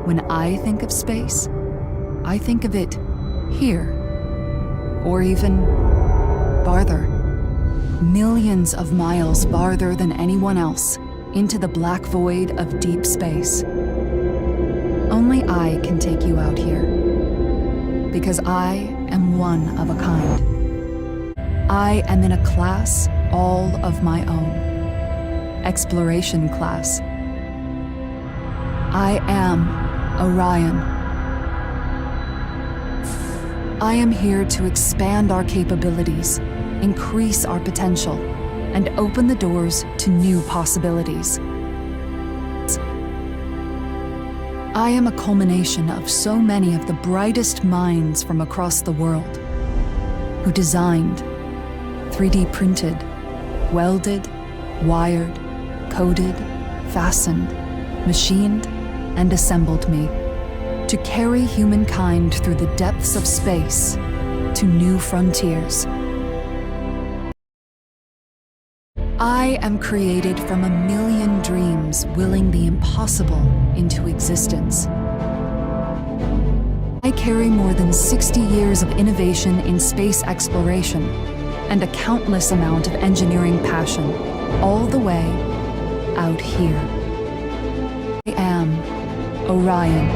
When I think of space, I think of it here, or even farther, millions of miles farther than anyone else, into the black void of deep space. Only I can take you out here, because I am one of a kind. I am in a class all of my own, exploration class. I am Orion. I am here to expand our capabilities, increase our potential, and open the doors to new possibilities. I am a culmination of so many of the brightest minds from across the world, who designed, 3D printed, welded, wired, coded, fastened, machined, and assembled me to carry humankind through the depths of space to new frontiers. I am created from a million dreams willing the impossible into existence. I carry more than 60 years of innovation in space exploration and a countless amount of engineering passion, all the way out here. I am Orion.